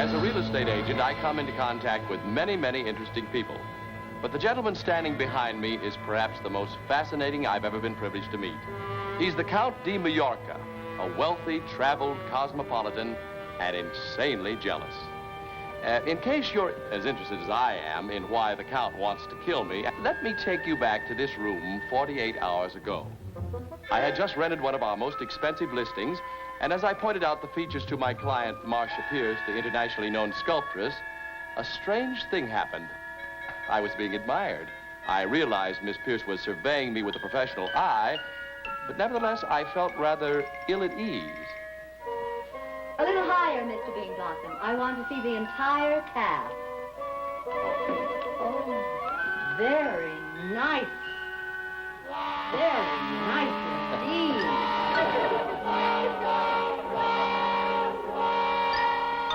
As a real estate agent, I come into contact with many, many interesting people. But the gentleman standing behind me is perhaps the most fascinating I've ever been privileged to meet. He's the Count de Mallorca, a wealthy, traveled cosmopolitan, and insanely jealous. In case you're as interested as I am in why the Count wants to kill me, let me take you back to this room 48 hours ago. I had just rented one of our most expensive listings, and as I pointed out the features to my client, Marcia Pierce, the internationally known sculptress, a strange thing happened. I was being admired. I realized Miss Pierce was surveying me with a professional eye, but nevertheless, I felt rather ill at ease. A little higher, Mr. Bean Blossom. I want to see the entire cast. Oh, very nice. Very nice indeed.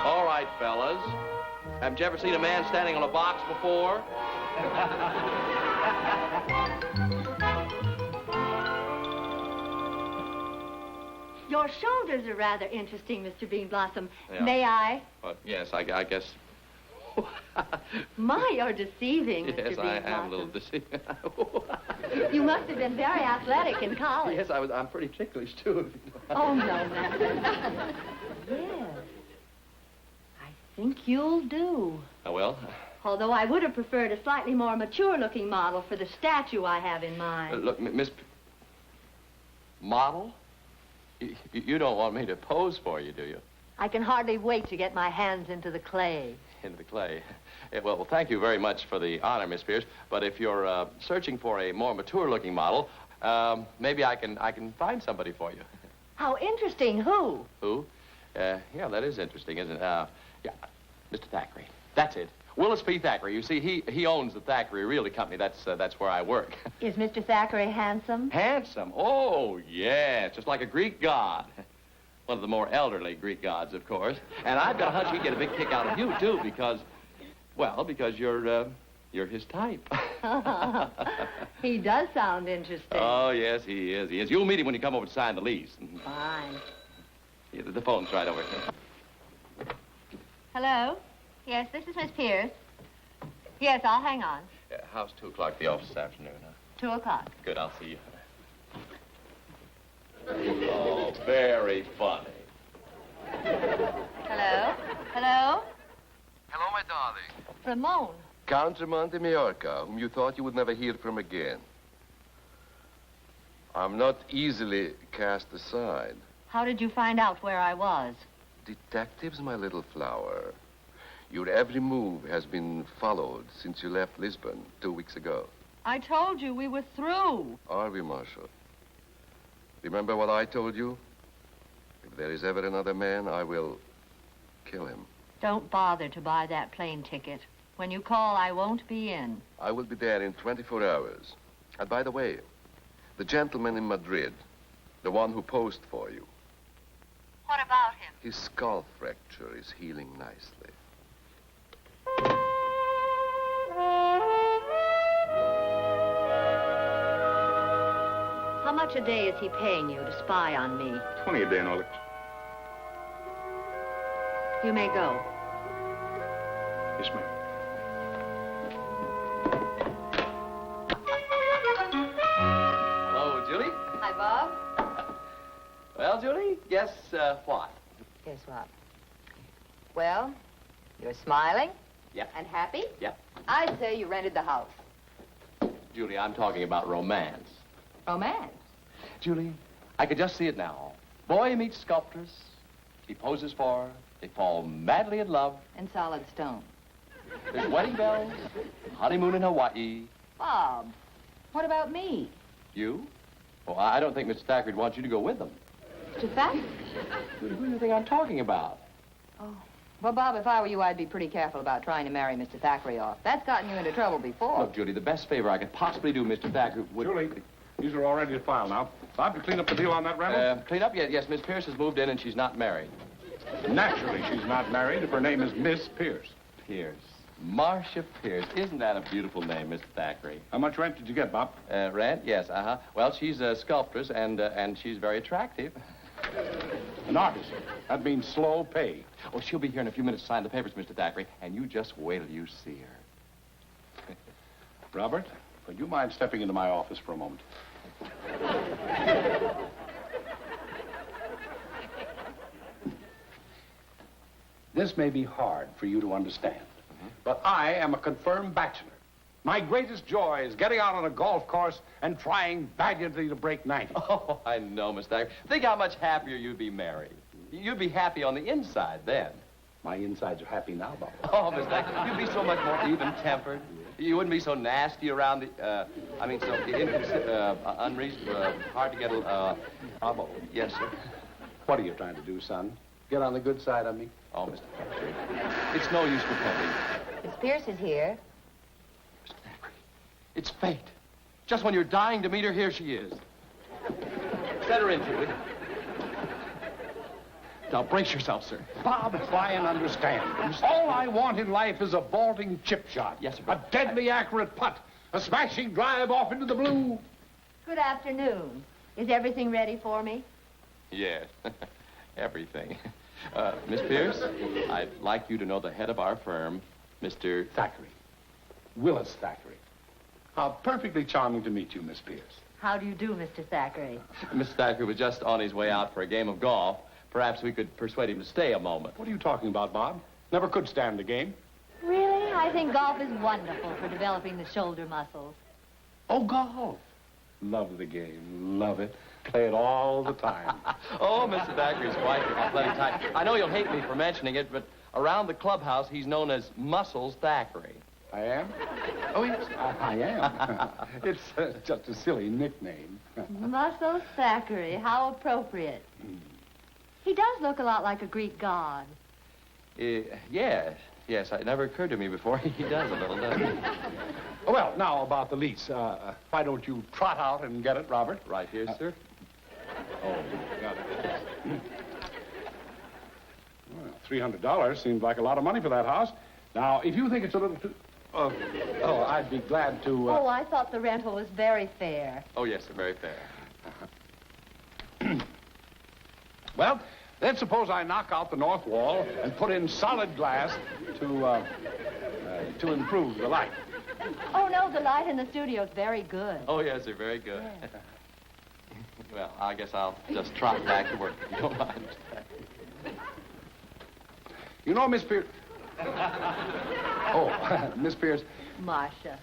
All right, fellas. Haven't you ever seen a man standing on a box before? Your shoulders are rather interesting, Mr. Bean Blossom. Yeah. May I? Yes, I guess. My, you're deceiving, Mr. Yes, Bean I Blossom. am a little deceived. You must have been very athletic in college. Yes, I'm pretty ticklish, too. Oh, no, matter. Yes. I think you'll do. Oh, well. Although I would have preferred a slightly more mature-looking model for the statue I have in mind. Look, Miss... Model? You don't want me to pose for you, do you? I can hardly wait to get my hands into the clay. Into the clay. Well, thank you very much for the honor, Miss Pierce. But if you're searching for a more mature-looking model, maybe I can find somebody for you. How interesting. Who? Who? Yeah, that is interesting, isn't it? Yeah, Mr. Thackeray. That's it. Willis P. Thackeray. You see, he owns the Thackeray Realty Company. That's where I work. Is Mr. Thackeray handsome? Handsome? Oh, yes. Just like a Greek god. One of the more elderly Greek gods, of course. And I've got a hunch he'd get a big kick out of you, too, because you're his type. He does sound interesting. Oh, yes, he is. You'll meet him when you come over to sign the lease. Fine. Yeah, the phone's right over here. Hello? Yes, this is Miss Pierce. Yes, I'll hang on. How's 2 o'clock the office this afternoon, huh? 2 o'clock. Good, I'll see you. Oh, very funny. Hello? Hello? Hello, my darling. Ramon. Count Ramon de Mallorca, whom you thought you would never hear from again. I'm not easily cast aside. How did you find out where I was? Detectives, my little flower. Your every move has been followed since you left Lisbon 2 weeks ago. I told you we were through. Are we, Marshal? Remember what I told you? If there is ever another man, I will kill him. Don't bother to buy that plane ticket. When you call, I won't be in. I will be there in 24 hours. And by the way, the gentleman in Madrid, the one who posed for you. What about him? His skull fracture is healing nicely. How much a day is he paying you to spy on me? 20 a day, Nolik. You may go. Yes, ma'am. Hello, Julie. Hi, Bob. Well, Julie, guess what? Guess what? Well, you're smiling Yep. and happy. Yep. I'd say you rented the house. Julie, I'm talking about romance. Romance. Julie, I could just see it now. Boy meets sculptress. He poses for her. They fall madly in love. In solid stone. There's wedding bells, honeymoon in Hawaii. Bob, what about me? You? Oh, I don't think Mr. Thackeray wants you to go with them. Mr. Thackeray? Who do you think I'm talking about? Oh. Well, Bob, if I were you, I'd be pretty careful about trying to marry Mr. Thackeray off. That's gotten you into trouble before. Look, Julie, the best favor I could possibly do, Mr. Thackeray, would... Julie, these are all ready to file now. Bob, you clean up the deal on that rental? Clean up yet? Yes, Miss Pierce has moved in and she's not married. Naturally, she's not married if her name is Miss Pierce. Pierce. Marcia Pierce. Isn't that a beautiful name, Mr. Thackeray? How much rent did you get, Bob? Rent? Yes, uh-huh. Well, she's a sculptress and she's very attractive. An artist. That means slow pay. Oh, she'll be here in a few minutes to sign the papers, Mr. Thackeray, and you just wait till you see her. Robert, would you mind stepping into my office for a moment? This may be hard for you to understand, but I am a confirmed bachelor. My greatest joy is getting out on a golf course and trying valiantly to break 90. Oh, I know, Mr. Thackeray. Think how much happier you'd be married. You'd be happy on the inside then. My insides are happy now, Bob. Oh, Mr. Thackeray, you'd be so much more even-tempered. You wouldn't be so nasty around the, so unreasonable, hard to get, Bob, yes, sir. what are you trying to do, son? Get on the good side of me? Oh, Mr. Thackeray, it's no use pretending. Miss Pierce is here. Mr. Thackeray, it's fate. Just when you're dying to meet her, here she is. Set her in, Julie. Now, brace yourself, sir. Bob, try and understand. All I want in life is a vaulting chip shot. Yes, sir. A deadly accurate putt. A smashing drive off into the blue. Good afternoon. Is everything ready for me? Yes, everything. Miss Pierce, I'd like you to know the head of our firm, Mr. Thackeray. Willis Thackeray. How perfectly charming to meet you, Miss Pierce. How do you do, Mr. Thackeray? Mr. Thackeray was just on his way out for a game of golf. Perhaps we could persuade him to stay a moment. What are you talking about, Bob? Never could stand the game. Really? I think golf is wonderful for developing the shoulder muscles. Oh, golf. Love the game. Love it. Play it all the time. Oh, Mr. Thackeray's quite plenty of time. I know you'll hate me for mentioning it, but around the clubhouse, he's known as Muscles Thackeray. I am? Oh, yes. I am. It's just a silly nickname. Muscles Thackeray, how appropriate. He does look a lot like a Greek god. Yes. Yes, it never occurred to me before. He does a little, doesn't he? Well, now about the lease. Why don't you trot out and get it, Robert? Right here, sir. Oh, got it. Well, $300 seems like a lot of money for that house. Now, if you think it's a little too... I'd be glad to... Oh, I thought the rental was very fair. Oh, yes, sir, very fair. Well, then suppose I knock out the north wall and put in solid glass to improve the light. Oh, no, the light in the studio is very good. Oh, yes, sir, very good. Well, I guess I'll just trot back to work, if you don't mind. You know, Miss Pierce... Oh, Miss Pierce... Marcia.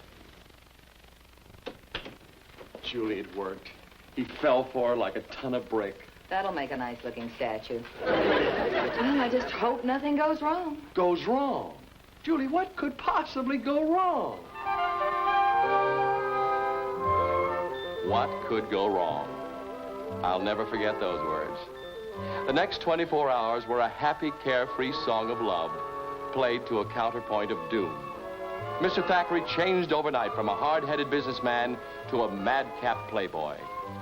Julie, it worked. He fell for her like a ton of brick. That'll make a nice-looking statue. Well, I just hope nothing goes wrong. Goes wrong? Julie, what could possibly go wrong? What could go wrong? I'll never forget those words. The next 24 hours were a happy, carefree song of love, played to a counterpoint of doom. Mr. Thackeray changed overnight from a hard-headed businessman to a madcap playboy.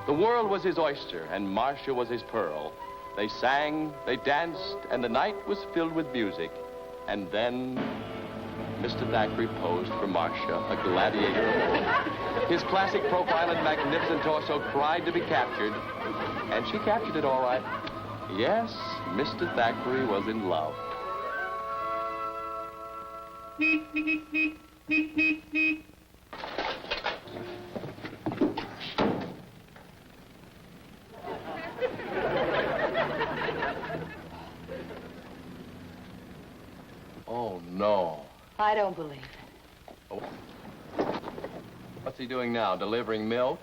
The world was his oyster, and Marcia was his pearl. They sang, they danced, and the night was filled with music. And then Mr. Thackeray posed for Marcia, a gladiator. His classic profile and magnificent torso cried to be captured, and she captured it all right. Yes, Mr. Thackeray was in love. Oh, no. I don't believe it. Oh. What's he doing now, delivering milk?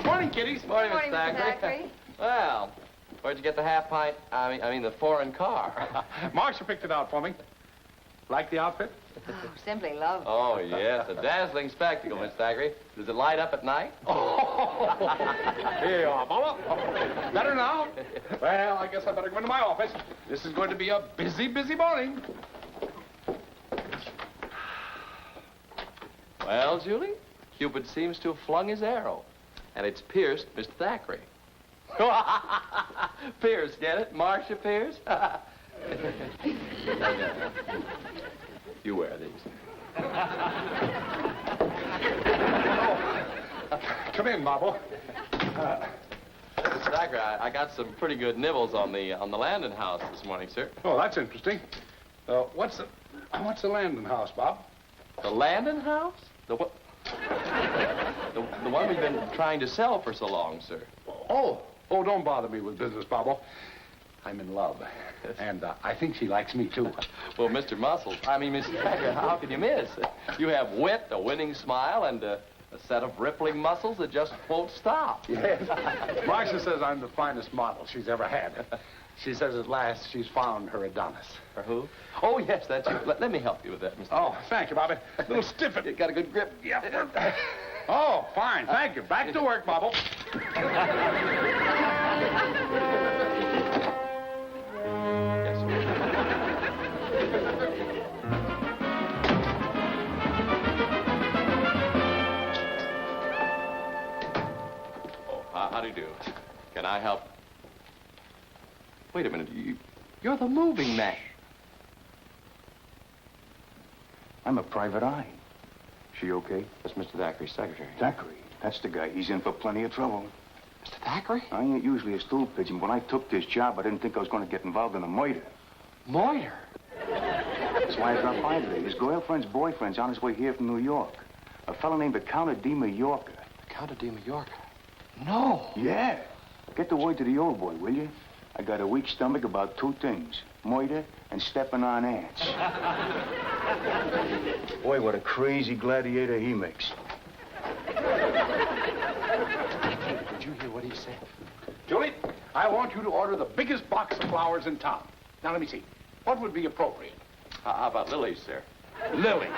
Morning, kiddies. Morning, Morning, Mr. Mr. Thackeray. Thackeray. Well, where'd you get the half pint? I mean the foreign car. Marcia picked it out for me. Like the outfit? Oh, simply lovely. Oh, yes, a dazzling spectacle, Mr. Thackeray. Does it light up at night? Here you are, Mama. Better now? Well, I guess I better go into my office. This is going to be a busy, busy morning. Well, Julie, Cupid seems to have flung his arrow, and it's pierced Mr. Thackeray. Pierce, get it? Marcia Pierce? You wear these. Come in, Bobble. Mr. Thacker, I got some pretty good nibbles on the Landon house this morning, sir. Oh, that's interesting. What's the Landon house, Bob? The Landon house? The what? The one we've been trying to sell for so long, sir. Oh, don't bother me with business, Bobble. I'm in love. And I think she likes me, too. Well, Mr. Thacker, how can you miss? You have wit, a winning smile, and a set of rippling muscles that just won't stop. Yes. Marcia says I'm the finest model she's ever had. She says at last she's found her Adonis. For who? Oh, yes, that's you. Let me help you with that, Mr. Oh, thank you, Bobby. A little stiff. You got a good grip? Yeah. Oh, fine. Thank you. Back to work, Bobble. Yes, sir. Oh, how do you do? Can I help? Wait a minute. You're the moving man. I'm a private eye. She okay? That's Mr. Thackeray's secretary. Thackeray. That's the guy. He's in for plenty of trouble. Mr. Thackeray? I ain't usually a stool pigeon. When I took this job, I didn't think I was going to get involved in a murder. Moyer? That's why I dropped by today. His girlfriend's boyfriend's on his way here from New York. A fellow named the Count de Mallorca. The Count de Mallorca? No. Yeah. Get the word to the old boy, will you? I got a weak stomach about two things. Murder and stepping on ants. Boy, what a crazy gladiator he makes. Did you hear what he said? Julie, I want you to order the biggest box of flowers in town. Now, let me see. What would be appropriate? How about lilies, sir? Lilies.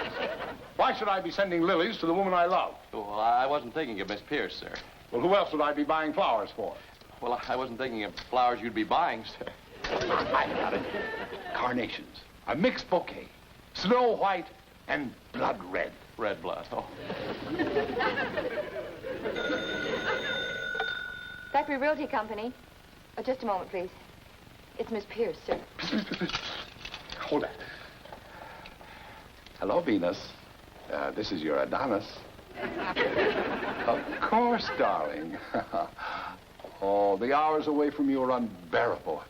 Why should I be sending lilies to the woman I love? Well, I wasn't thinking of Miss Pierce, sir. Well, who else would I be buying flowers for? Well, I wasn't thinking of flowers you'd be buying, sir. I got it. Carnations. A mixed bouquet. Snow white and blood red. Red blood, oh. Thackeray Realty Company. Just a moment, please. It's Miss Pierce, sir. Hold that. Hello, Venus. This is your Adonis. Of course, darling. Oh, the hours away from you are unbearable.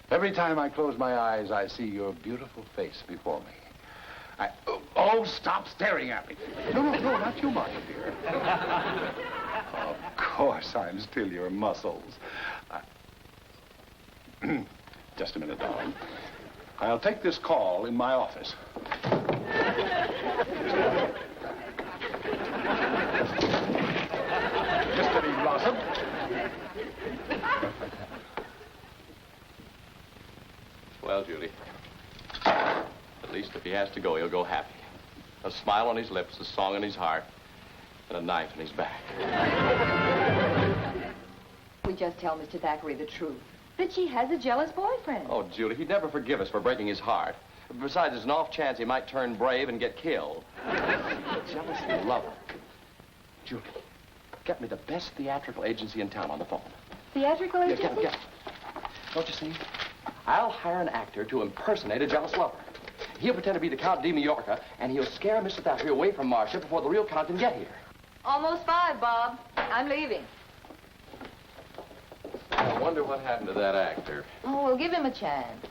Every time I close my eyes, I see your beautiful face before me. Oh, stop staring at me. No, not you, Marcia, dear. Of course, I'm still your muscles. Just a minute, darling. I'll take this call in my office. Mystery Blossom. Well, Julie, at least if he has to go, he'll go happy. A smile on his lips, a song in his heart, and a knife in his back. We just tell Mr. Thackeray the truth. That she has a jealous boyfriend. Oh, Julie, he'd never forgive us for breaking his heart. Besides, there's an off chance he might turn brave and get killed. Jealous lover. Julie, get me the best theatrical agency in town on the phone. Theatrical agency? Yeah, get. Don't you see? I'll hire an actor to impersonate a jealous lover. He'll pretend to be the Count de Mallorca, and he'll scare Mr. Thackeray away from Marcia before the real Count can get here. Almost 5, Bob. I'm leaving. I wonder what happened to that actor. Oh, we'll give him a chance.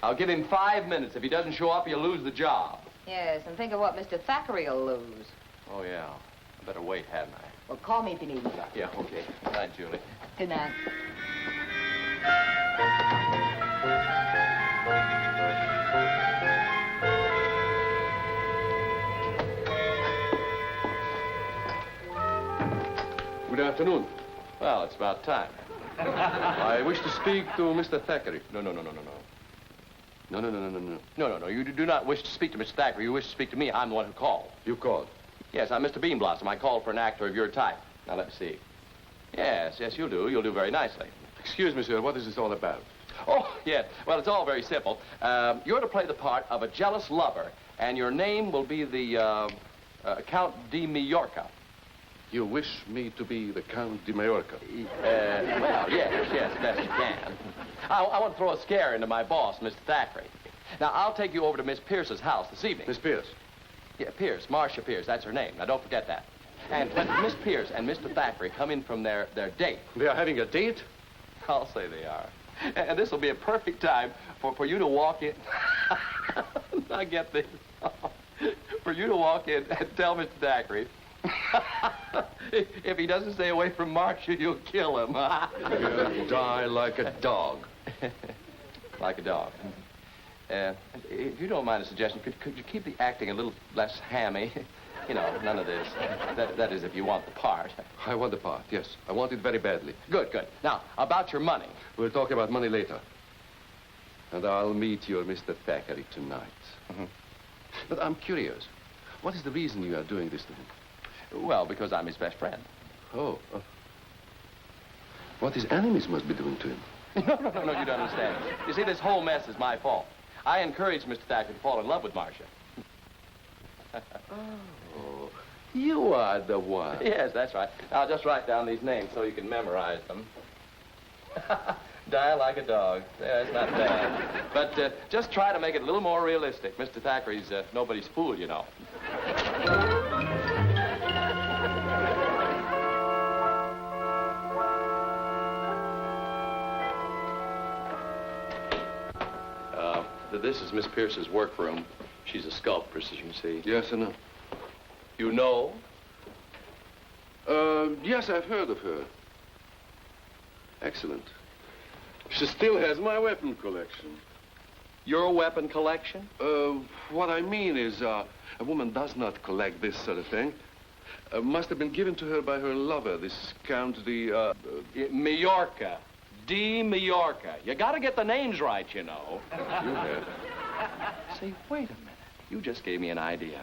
I'll give him 5 minutes. If he doesn't show up, he'll lose the job. Yes, and think of what Mr. Thackeray will lose. Oh, yeah. I better wait, hadn't I? Well, call me if you need me. Yeah, okay. Good night, Julie. Good night. Good afternoon. Well, it's about time. I wish to speak to Mr. Thackeray. No. No. You do not wish to speak to Mr. Thackeray. You wish to speak to me. I'm the one who called. You called. Yes, I'm Mr. Beanblossom. I called for an actor of your type. Now, let's see. Yes, you'll do. You'll do very nicely. Excuse me, sir. What is this all about? Oh, yes. Well, it's all very simple. You're to play the part of a jealous lover, and your name will be the Count de Mallorca. You wish me to be the Count de Mallorca? Well, yes, best you can. I want to throw a scare into my boss, Mr. Thackeray. Now, I'll take you over to Miss Pierce's house this evening. Miss Pierce. Yeah, Pierce, Marcia Pierce, that's her name. Now, don't forget that. And when Miss Pierce and Mr. Thackeray come in from their date... They are having a date? I'll say they are. And this will be a perfect time for you to walk in... I get this. For you to walk in and tell Mr. Thackeray... if he doesn't stay away from Marcia, you'll kill him. You'll die like a dog. Like a dog. If you don't mind a suggestion, could you keep the acting a little less hammy? You know, none of this. That is, if you want the part. I want the part, yes. I want it very badly. Good, good. Now, about your money. We'll talk about money later. And I'll meet your Mr. Thackeray tonight. Mm-hmm. But I'm curious. What is the reason you are doing this to him? Well, because I'm his best friend. Oh. What his enemies must be doing to him? No, you don't understand. You see, this whole mess is my fault. I encouraged Mr. Thackeray to fall in love with Marcia. Oh, you are the one. Yes, that's right. I'll just write down these names so you can memorize them. Die like a dog. Yeah, it's not bad. But just try to make it a little more realistic. Mr. Thackeray's nobody's fool, you know. This is Miss Pierce's workroom. She's a sculptress, as you can see. Yes, I know. You know? Yes, I've heard of her. Excellent. She still has my weapon collection. Your weapon collection? What I mean is, a woman does not collect this sort of thing. Must have been given to her by her lover, this Count de, Majorca. De Majorca. You gotta get the names right, you know. You have. Say, wait a minute. You just gave me an idea.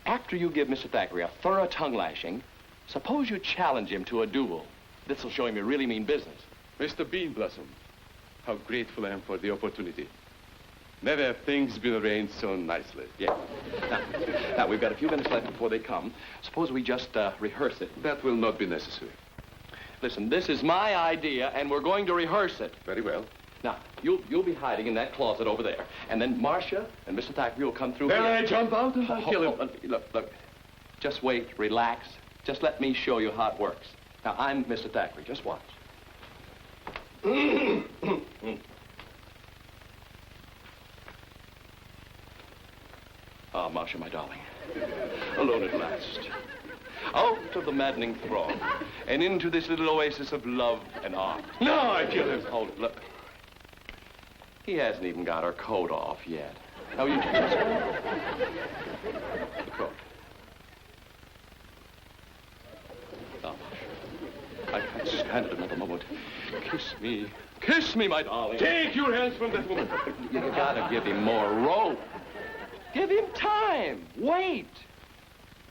After you give Mr. Thackeray a thorough tongue lashing, suppose you challenge him to a duel. This'll show him you really mean business. Mr. Beanblossom, how grateful I am for the opportunity. Never have things been arranged so nicely. Yeah. Now, we've got a few minutes left before they come. Suppose we just rehearse it. That will not be necessary. Listen, this is my idea, and we're going to rehearse it. Very well. Now, you'll be hiding in that closet over there. And then Marcia and Mr. Thackeray will come through Then here. I jump out and I'll kill him. Look. Just wait, relax. Just let me show you how it works. Now, I'm Mr. Thackeray. Just watch. Ah, Marcia, my darling. Alone at last. Out of the maddening throng and into this little oasis of love and art. No, I kill him. Hold it, look. He hasn't even got her coat off yet. Now, you just... The coat. Now, I just had it another moment. Kiss me. Kiss me, my darling. Take your hands from that woman. You gotta give him more rope. Give him time. Wait.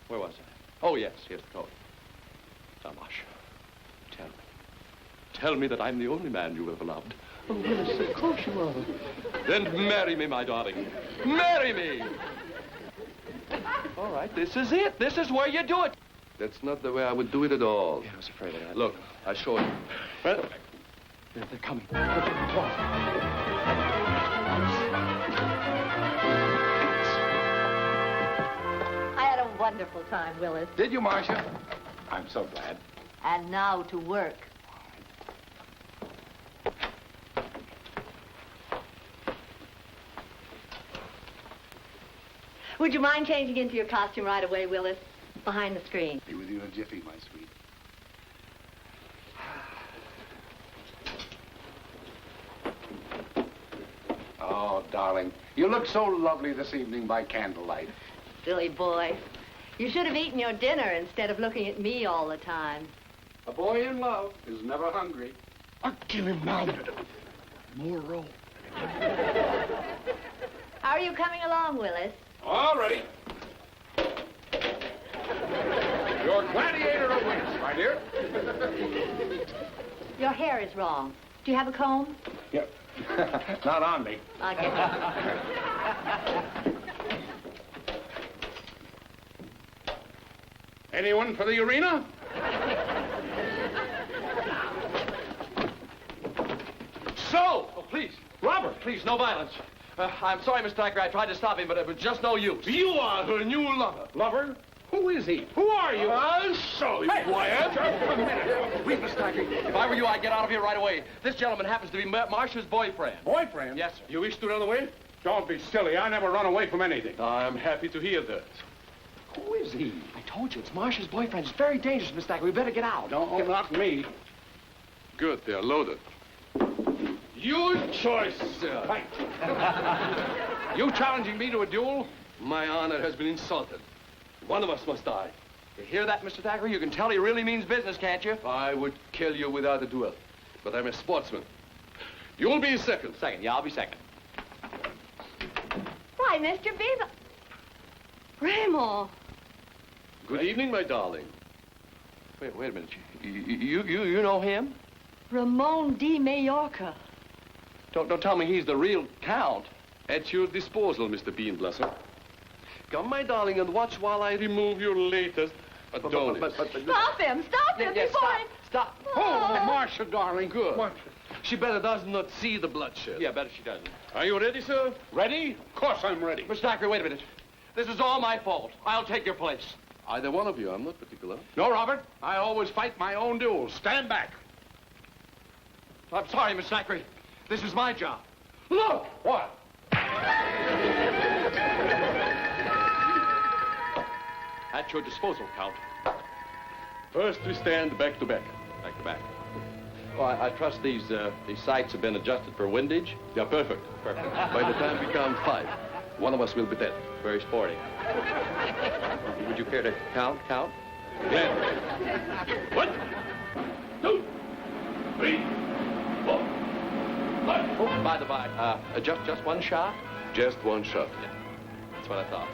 Where was I? Oh, yes, here's the coat. Now, Marcia, tell me that I'm the only man you ever loved. Oh, yes, of course you are. Then marry me, my darling. Marry me. All right, this is it. This is where you do it. That's not the way I would do it at all. Yeah, I was afraid of that. Look, I show you. Well, they're coming. I had a wonderful time, Willis. Did you, Marcia? I'm so glad. And now to work. Would you mind changing into your costume right away, Willis? Behind the screen. Be with you in a jiffy, my sweet. Oh, darling, you look so lovely this evening by candlelight. Silly boy. You should have eaten your dinner instead of looking at me all the time. A boy in love is never hungry. I'll kill him now. More rope. How are you coming along, Willis? All ready. Your gladiator awaits, my dear. Your hair is wrong. Do you have a comb? Yep. Not on me. I'll get you. Anyone for the arena? So! Oh, please. Robert, please, no violence. I'm sorry, Mr. Thackeray. I tried to stop him, but it was just no use. You are her new lover. Lover? Who Who is he? Who are you? I'll show you, Wyatt. Just a minute. Please, Mr. Thackeray, if I were you, I'd get out of here right away. This gentleman happens to be Marcia's boyfriend. Boyfriend? Yes, sir. You wish to run away? Don't be silly. I never run away from anything. I'm happy to hear that. Who is he? I told you, it's Marcia's boyfriend. It's very dangerous, Mr. Thackeray. We better get out. No, not me. Good, they're loaded. Your choice, sir. Fight. You challenging me to a duel? My honor has been insulted. One of us must die. You hear that, Mr. Thackeray? You can tell he really means business, can't you? I would kill you without a duel, but I'm a sportsman. You'll be second. Second, yeah, I'll be second. Why, Mr. Beaver. Raymond. Good evening, my darling. Wait a minute. You know him? Ramon de Mallorca. Don't tell me he's the real Count. At your disposal, Mr. Bean Blossom. Come, my darling, and watch while I remove your latest Adonis. Stop him! Stop him! Yes, before stop. Oh, Marcia, darling. Good. Marcia. She better does not see the bloodshed. Yeah, better she doesn't. Are you ready, sir? Ready? Of course I'm ready. Mr. Thackeray, wait a minute. This is all my fault. I'll take your place. Either one of you. I'm not particular. No, Robert. I always fight my own duels. Stand back. I'm sorry, Mr. Thackeray. This is my job. Look! What? At your disposal, Count. First, we stand back to back. Back to back. Well, I trust these sights have been adjusted for windage. Yeah, perfect. Perfect. By the time we count 5, one of us will be dead. Very sporty. Would you care to count? Gladly. 1, 2, 3, 4, 5. Oh, by the by, just one shot? Just one shot. That's what I thought.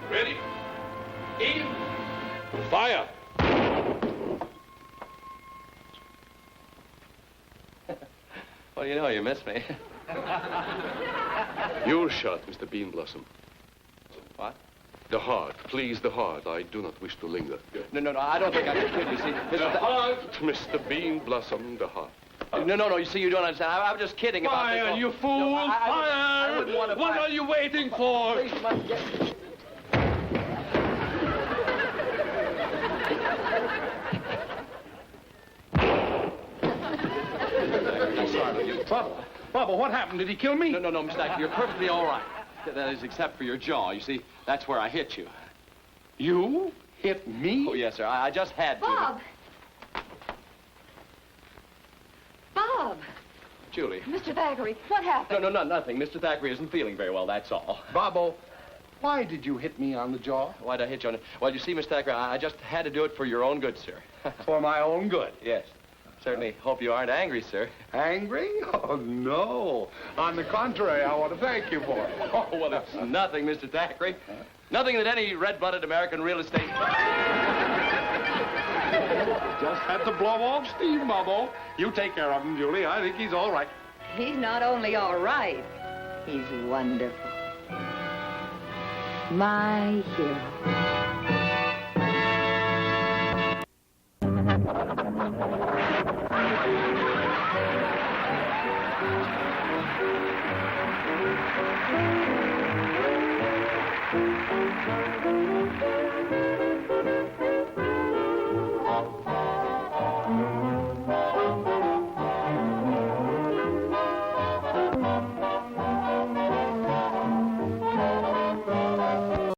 Ready? Aim. Fire. Well, you know, you missed me. Your shot, Mr. Bean Blossom. What? The heart. Please, the heart. I do not wish to linger. No, I don't think I can kid you, see. The heart, Mr. Bean Blossom, the heart. No, you see, you don't understand. I was just kidding about this. Fire, you fool! No, I wouldn't want to What fire. are you waiting for? Please, you must get... I'm sorry, you... Bubba, what happened? Did he kill me? No, Mr. Thackeray, you're perfectly all right. That is, except for your jaw. You see, that's where I hit you. You hit me? Oh, yes, sir. I just had to. Bob! Bob! Julie. Mr. Thackeray, what happened? No, nothing. Mr. Thackeray isn't feeling very well, that's all. Bobbo, why did you hit me on the jaw? Why'd I hit you on it? Well, you see, Mr. Thackeray, I just had to do it for your own good, sir. For my own good. Yes. Certainly hope you aren't angry, sir. Angry? Oh, no. On the contrary, I want to thank you for it. Oh, well, it's nothing, Mr. Thackeray. Nothing that any red-blooded American real estate... Just had to blow off steam, Bubbo. You take care of him, Julie. I think he's all right. He's not only all right, he's wonderful. My hero.